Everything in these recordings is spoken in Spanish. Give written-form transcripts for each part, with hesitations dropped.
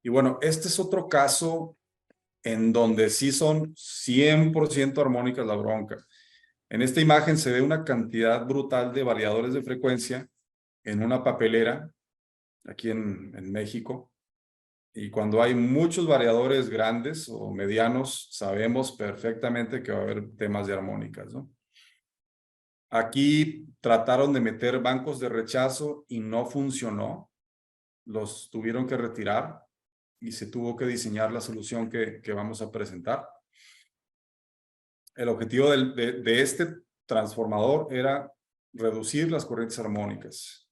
Y bueno, este es otro caso en donde sí son 100% armónicas la bronca. En esta imagen se ve una cantidad brutal de variadores de frecuencia en una papelera aquí en México. Y cuando hay muchos variadores grandes o medianos, sabemos perfectamente que va a haber temas de armónicas, ¿no? Aquí trataron de meter bancos de rechazo y no funcionó. Los tuvieron que retirar y se tuvo que diseñar la solución que vamos a presentar. El objetivo de este transformador era reducir las corrientes armónicas.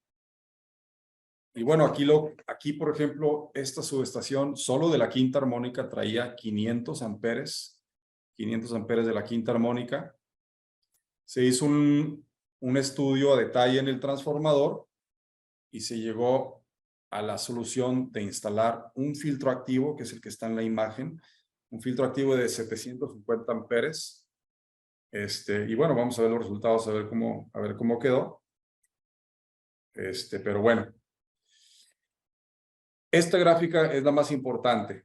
Y bueno, aquí, por ejemplo, esta subestación solo de la quinta armónica traía 500 amperes de la quinta armónica. Se hizo un estudio a detalle en el transformador y se llegó a la solución de instalar un filtro activo, que es el que está en la imagen, un filtro activo de 750 amperes. Y bueno, vamos a ver los resultados, a ver cómo quedó. Pero bueno, esta gráfica es la más importante.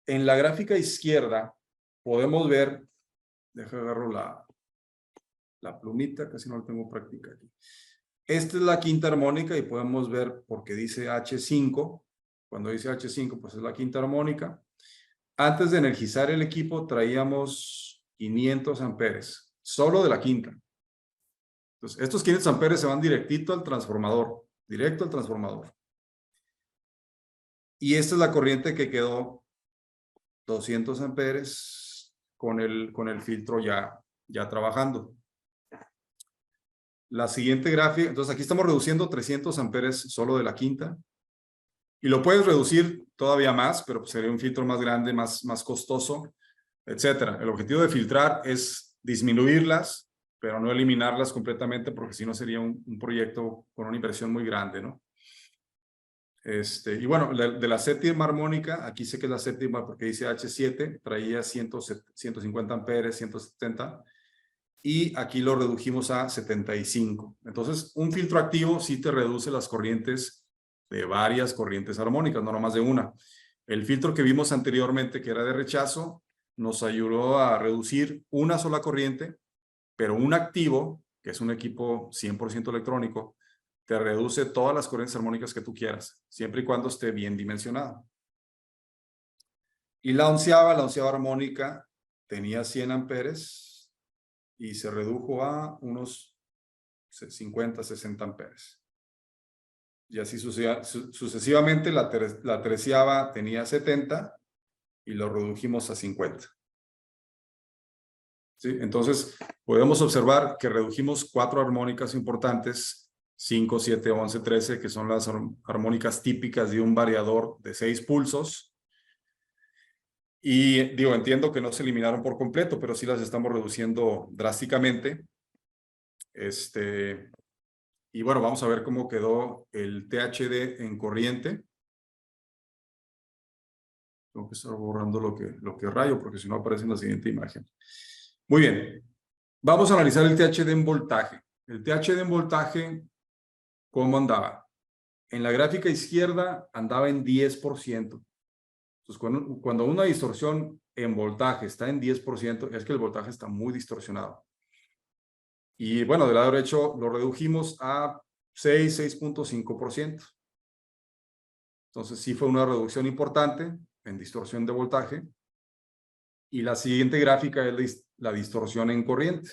En la gráfica izquierda podemos ver, déjame agarro la plumita, casi no la tengo práctica aquí. Esta es la quinta armónica y podemos ver porque dice H5. Cuando dice H5, pues es la quinta armónica. Antes de energizar el equipo traíamos 500 amperes, solo de la quinta. Entonces, estos 500 amperes se van directito al transformador, directo al transformador. Y esta es la corriente que quedó 200 amperes con el filtro ya trabajando. La siguiente gráfica, entonces aquí estamos reduciendo 300 amperes solo de la quinta. Y lo puedes reducir todavía más, pero pues sería un filtro más grande, más costoso, etcétera. El objetivo de filtrar es disminuirlas, pero no eliminarlas completamente, porque si no sería un proyecto con una inversión muy grande, ¿no? Y bueno, de la séptima armónica, aquí sé que es la séptima porque dice H7, traía 150 amperes, 170, y aquí lo redujimos a 75. Entonces, un filtro activo sí te reduce las corrientes de varias corrientes armónicas, no nomás de una. El filtro que vimos anteriormente, que era de rechazo, nos ayudó a reducir una sola corriente, pero un activo, que es un equipo 100% electrónico, te reduce todas las corrientes armónicas que tú quieras, siempre y cuando esté bien dimensionado. Y la onceava armónica tenía 100 amperes y se redujo a unos 50, 60 amperes. Y así sucesivamente, la treceava tenía 70 y lo redujimos a 50. ¿Sí? Entonces, podemos observar que redujimos 4 armónicas importantes, 5, 7, 11, 13, que son las armónicas típicas de un variador de 6 pulsos. Y digo, entiendo que no se eliminaron por completo, pero sí las estamos reduciendo drásticamente. Y bueno, vamos a ver cómo quedó el THD en corriente. Tengo que estar borrando lo que rayo, porque si no aparece en la siguiente imagen. Muy bien. Vamos a analizar el THD en voltaje. El THD en voltaje, ¿cómo andaba? En la gráfica izquierda andaba en 10%. Entonces, cuando una distorsión en voltaje está en 10%, es que el voltaje está muy distorsionado. Y bueno, del lado derecho lo redujimos a 6.5%. Entonces, sí fue una reducción importante en distorsión de voltaje. Y la siguiente gráfica es la distorsión en corriente.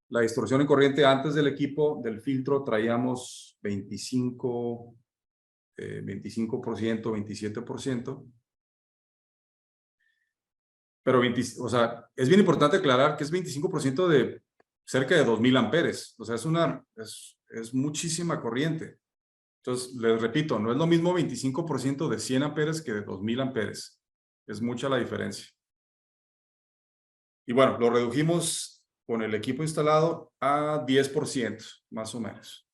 La distorsión en corriente antes del equipo, del filtro, traíamos 25%, 27%. Pero o sea, es bien importante aclarar que es 25% de cerca de 2000 amperes. O sea, es muchísima corriente. Entonces, les repito, no es lo mismo 25% de 100 amperes que de 2000 amperes. Es mucha la diferencia. Y bueno, lo redujimos con el equipo instalado a 10%, más o menos.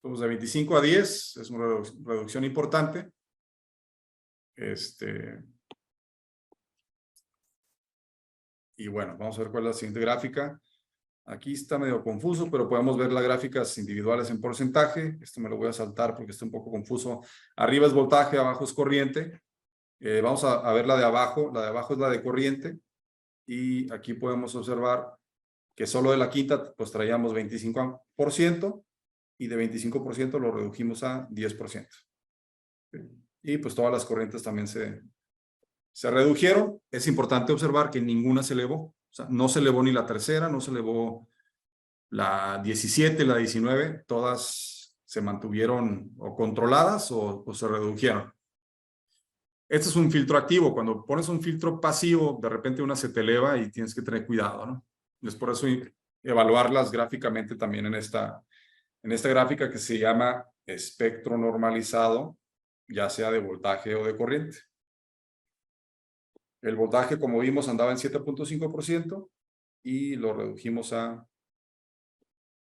Entonces, de 25 a 10 es una reducción importante. Y bueno, vamos a ver cuál es la siguiente gráfica. Aquí está medio confuso, pero podemos ver las gráficas individuales en porcentaje. Esto me lo voy a saltar porque está un poco confuso. Arriba es voltaje, abajo es corriente. Vamos a ver la de abajo. La de abajo es la de corriente. Y aquí podemos observar que solo de la quinta pues traíamos 25%, y de 25% lo redujimos a 10%. Y pues todas las corrientes también se redujeron. Es importante observar que ninguna se elevó. O sea, no se elevó ni la tercera, no se elevó la 17, la 19, todas se mantuvieron o controladas o se redujeron. Este es un filtro activo. Cuando pones un filtro pasivo, de repente una se te eleva y tienes que tener cuidado, ¿no? Es por eso evaluarlas gráficamente también en esta gráfica que se llama espectro normalizado, ya sea de voltaje o de corriente. El voltaje, como vimos, andaba en 7.5% y lo redujimos a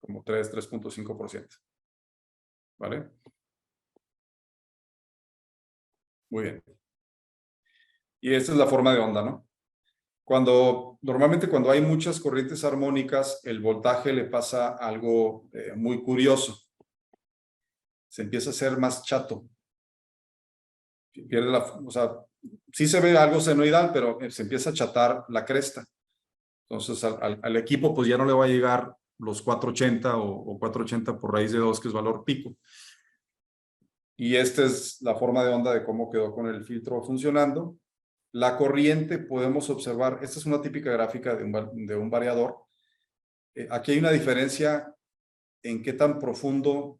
como 3.5%. ¿Vale? Muy bien. Y esta es la forma de onda, ¿no? Normalmente cuando hay muchas corrientes armónicas, el voltaje le pasa algo muy curioso. Se empieza a hacer más chato. Pierde o sea, sí se ve algo senoidal, pero se empieza a achatar la cresta. Entonces al equipo pues ya no le va a llegar los 480 o 480 por raíz de 2, que es valor pico. Y esta es la forma de onda de cómo quedó con el filtro funcionando. La corriente podemos observar, esta es una típica gráfica de un variador. Aquí hay una diferencia en qué tan profundo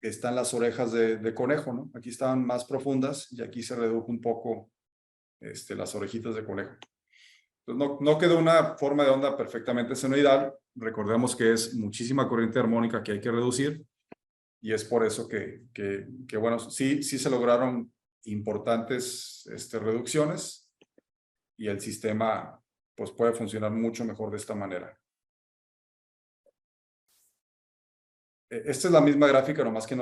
están las orejas de conejo, ¿no? Aquí estaban más profundas y aquí se redujo un poco las orejitas de conejo. Entonces no quedó una forma de onda perfectamente senoidal. Recordemos que es muchísima corriente armónica que hay que reducir, y es por eso que bueno, sí se lograron importantes reducciones, y el sistema pues puede funcionar mucho mejor de esta manera. Esta es la misma gráfica, nomás que en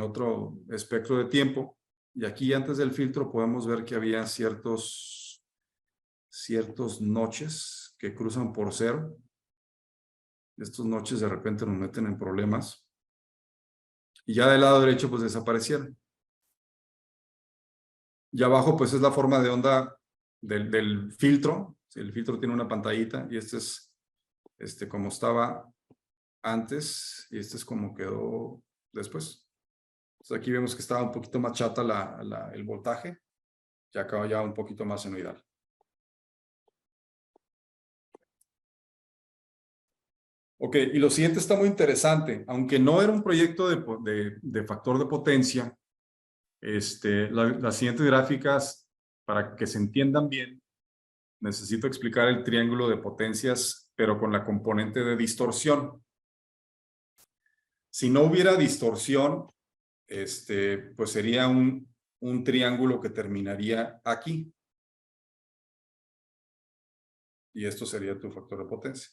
otro espectro de tiempo. Y aquí antes del filtro podemos ver que había ciertos noches que cruzan por cero. Estos noches de repente nos meten en problemas. Y ya del lado derecho pues desaparecieron. Y abajo pues es la forma de onda del filtro. El filtro tiene una pantallita y este es como estaba antes y este es como quedó después. Entonces aquí vemos que estaba un poquito más chata el voltaje, y acá ya un poquito más senoidal. Ok, y lo siguiente está muy interesante. Aunque no era un proyecto de factor de potencia, las siguientes gráficas, para que se entiendan bien, necesito explicar el triángulo de potencias, pero con la componente de distorsión. Si no hubiera distorsión, pues sería un triángulo que terminaría aquí. Y esto sería tu factor de potencia.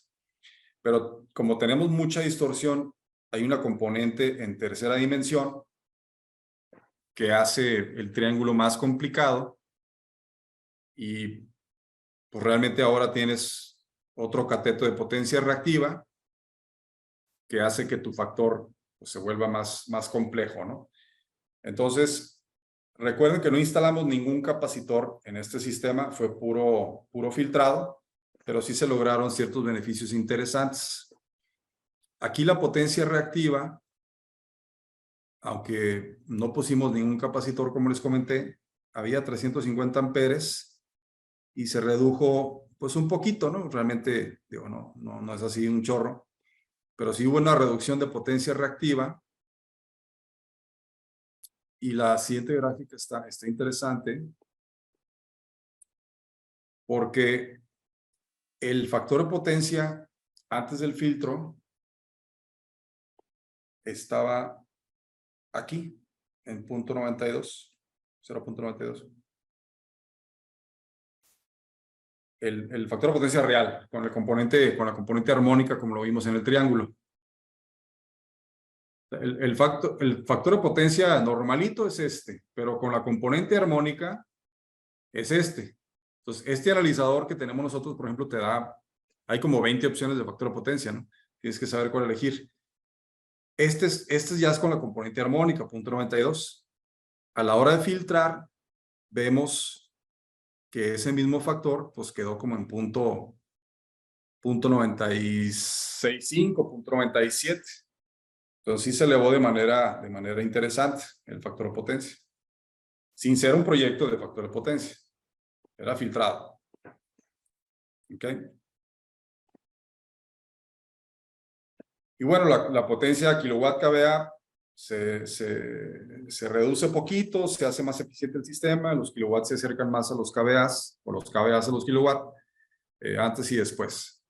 Pero como tenemos mucha distorsión, hay una componente en tercera dimensión que hace el triángulo más complicado, y pues realmente ahora tienes otro cateto de potencia reactiva que hace que tu factor pues, se vuelva más complejo, ¿no? Entonces, recuerden que no instalamos ningún capacitor en este sistema, fue puro filtrado, pero sí se lograron ciertos beneficios interesantes. Aquí la potencia reactiva, aunque no pusimos ningún capacitor, como les comenté, había 350 amperes y se redujo pues un poquito, ¿no? Realmente, digo, no es así un chorro, pero sí hubo una reducción de potencia reactiva. Y la siguiente gráfica está interesante porque el factor de potencia antes del filtro estaba aquí en 0.92. El factor de potencia real con la componente armónica, como lo vimos en el triángulo. El factor de potencia normalito es pero con la componente armónica es Entonces, este analizador que tenemos nosotros, por ejemplo, hay como 20 opciones de factor de potencia, ¿no? Tienes que saber cuál elegir. Este ya es con la componente armónica, 0.92. A la hora de filtrar, vemos que ese mismo factor pues quedó como en punto 96.5, punto 97. Entonces sí se elevó de manera interesante el factor de potencia. Sin ser un proyecto de factor de potencia. Era filtrado. ¿Ok? Y bueno, la potencia de kilowatt kVA se reduce poquito, se hace más eficiente el sistema, los kilowatts se acercan más a los kVAs, o los kVAs a los kilowatts, antes y después.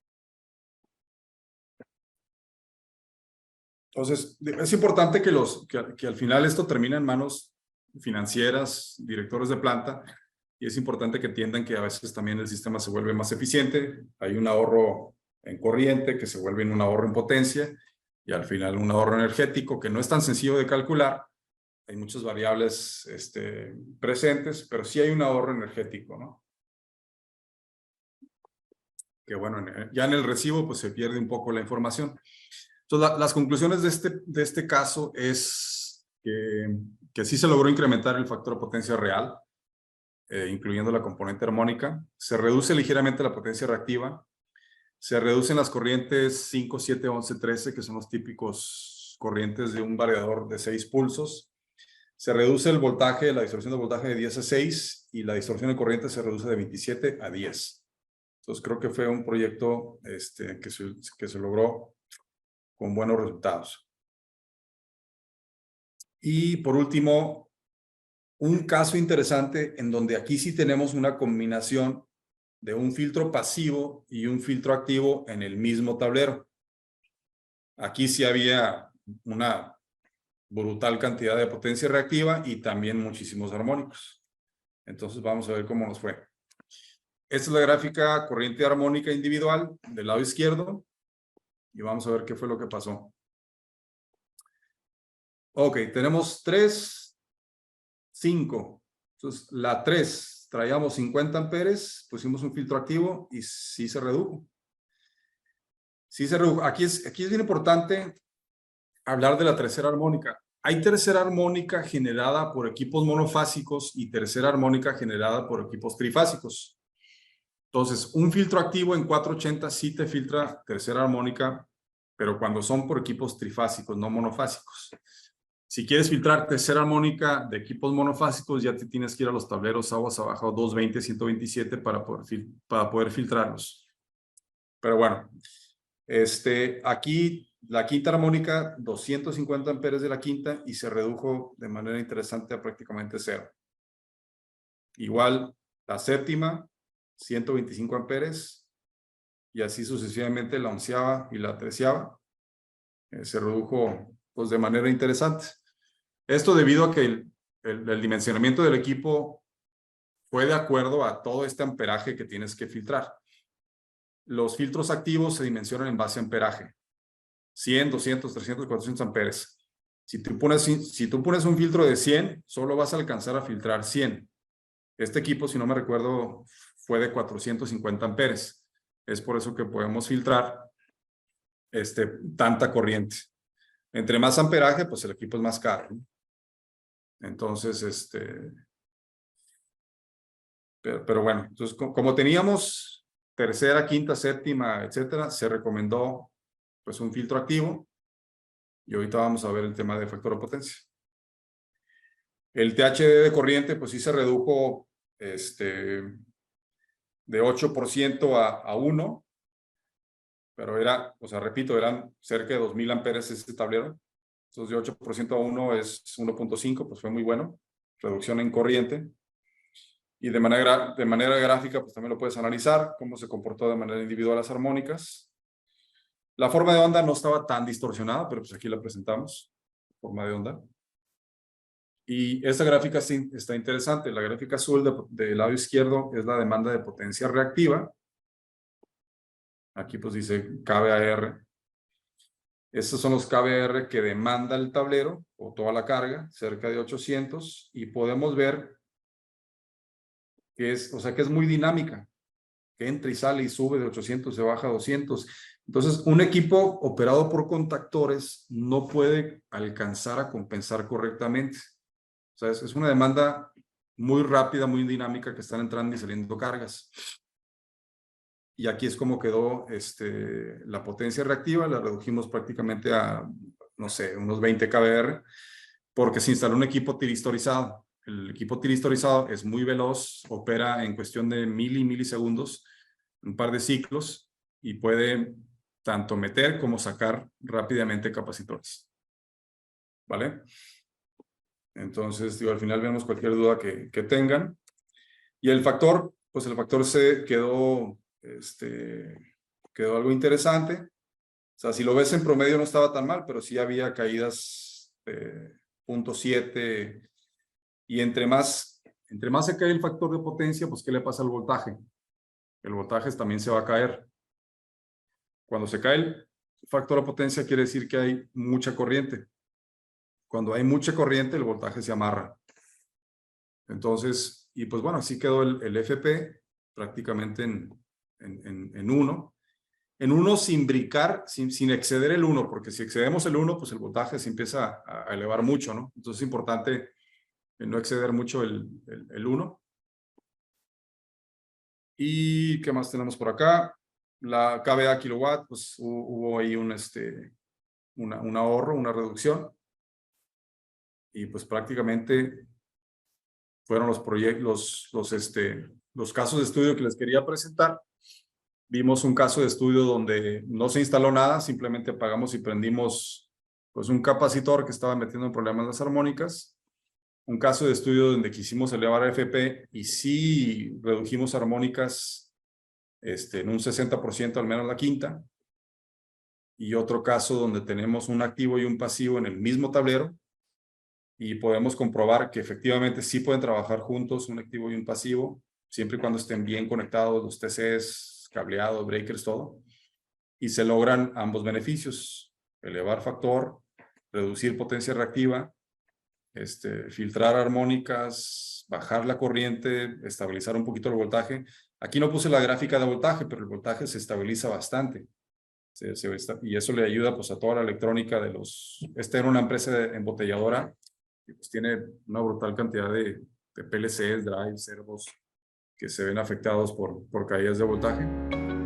Entonces, es importante que al final esto termine en manos financieras, directores de planta, y es importante que entiendan que a veces también el sistema se vuelve más eficiente, hay un ahorro en corriente que se vuelve en un ahorro en potencia, y al final un ahorro energético que no es tan sencillo de calcular. Hay muchas variables presentes, pero sí hay un ahorro energético, ¿no? Que bueno, ya en el recibo pues se pierde un poco la información. Entonces, las conclusiones de este caso es que sí se logró incrementar el factor de potencia real, incluyendo la componente armónica. Se reduce ligeramente la potencia reactiva. Se reducen las corrientes 5, 7, 11, 13, que son los típicos corrientes de un variador de 6 pulsos. Se reduce el voltaje, la distorsión de voltaje de 10 a 6 y la distorsión de corriente se reduce de 27 a 10. Entonces creo que fue un proyecto que se logró con buenos resultados. Y por último, un caso interesante en donde aquí sí tenemos una combinación de un filtro pasivo y un filtro activo en el mismo tablero. Aquí sí había una brutal cantidad de potencia reactiva y también muchísimos armónicos. Entonces vamos a ver cómo nos fue. Esta es la gráfica corriente armónica individual del lado izquierdo y vamos a ver qué fue lo que pasó. Ok, tenemos 3, 5. Entonces la 3 traíamos 50 amperes, pusimos un filtro activo y sí se redujo. Sí se redujo. Aquí es bien importante hablar de la tercera armónica. Hay tercera armónica generada por equipos monofásicos y tercera armónica generada por equipos trifásicos. Entonces, un filtro activo en 480 sí te filtra tercera armónica, pero cuando son por equipos trifásicos, no monofásicos. Si quieres filtrar tercera armónica de equipos monofásicos, ya te tienes que ir a los tableros aguas abajo 220, 127 para poder filtrarlos. Pero bueno, aquí la quinta armónica, 250 amperes de la quinta y se redujo de manera interesante a prácticamente cero. Igual la séptima, 125 amperes y así sucesivamente la onceava y la treceava se redujo pues de manera interesante. Esto debido a que el dimensionamiento del equipo fue de acuerdo a todo este amperaje que tienes que filtrar. Los filtros activos se dimensionan en base a amperaje. 100, 200, 300, 400 amperes. Si tú pones un filtro de 100, solo vas a alcanzar a filtrar 100. Este equipo, si no me recuerdo, fue de 450 amperes. Es por eso que podemos filtrar tanta corriente. Entre más amperaje, pues el equipo es más caro, ¿no? Entonces, pero bueno, entonces como teníamos tercera, quinta, séptima, etcétera, se recomendó pues un filtro activo y ahorita vamos a ver el tema de factor de potencia. El THD de corriente pues sí se redujo de 8% a 1, pero repito, eran cerca de 2000 amperes este tablero. Entonces de 8% a 1 es 1.5, pues fue muy bueno, reducción en corriente. Y de manera gráfica, pues también lo puedes analizar, cómo se comportó de manera individual las armónicas. La forma de onda no estaba tan distorsionada, pero pues aquí la presentamos, forma de onda. Y esta gráfica sí está interesante. La gráfica azul del lado izquierdo es la demanda de potencia reactiva. Aquí pues dice kVAR. Estos son los kVAR que demanda el tablero o toda la carga, cerca de 800. Y podemos ver que es muy dinámica, que entra y sale y sube de 800, se baja a 200. Entonces, un equipo operado por contactores no puede alcanzar a compensar correctamente. O sea, es una demanda muy rápida, muy dinámica, que están entrando y saliendo cargas. Y aquí es como quedó la potencia reactiva, la redujimos prácticamente a, no sé, unos 20 kbr, porque se instaló un equipo tiristorizado. El equipo tiristorizado es muy veloz, opera en cuestión de milisegundos, un par de ciclos, y puede tanto meter como sacar rápidamente capacitores. ¿Vale? Entonces, digo, al final vemos cualquier duda que tengan. Y el factor, pues el factor C quedó, quedó algo interesante. O sea, si lo ves en promedio no estaba tan mal, pero sí había caídas de 0.7. Y entre más se cae el factor de potencia, pues ¿qué le pasa al voltaje? El voltaje también se va a caer. Cuando se cae el factor de potencia quiere decir que hay mucha corriente. Cuando hay mucha corriente, el voltaje se amarra. Entonces, y pues bueno, así quedó el FP prácticamente en 1. En 1 sin brincar, sin exceder el 1, porque si excedemos el 1, pues el voltaje se empieza a elevar mucho, ¿no? Entonces es importante no exceder mucho el 1. ¿Y qué más tenemos por acá? La kVA kilowatt, pues hubo ahí un ahorro, una reducción. Y pues prácticamente fueron los casos de estudio que les quería presentar. Vimos un caso de estudio donde no se instaló nada, simplemente apagamos y prendimos pues un capacitor que estaba metiendo en problemas las armónicas. Un caso de estudio donde quisimos elevar FP y sí redujimos armónicas en un 60%, al menos la quinta. Y otro caso donde tenemos un activo y un pasivo en el mismo tablero y podemos comprobar que efectivamente sí pueden trabajar juntos, un activo y un pasivo, siempre y cuando estén bien conectados los TCs, cableados, breakers, todo. Y se logran ambos beneficios: elevar factor, reducir potencia reactiva, filtrar armónicas, bajar la corriente, estabilizar un poquito el voltaje. Aquí no puse la gráfica de voltaje, pero el voltaje se estabiliza bastante. Y eso le ayuda pues a toda la electrónica de los... Esta era una empresa embotelladora que pues tiene una brutal cantidad de PLCs, drives, servos que se ven afectados por caídas de voltaje.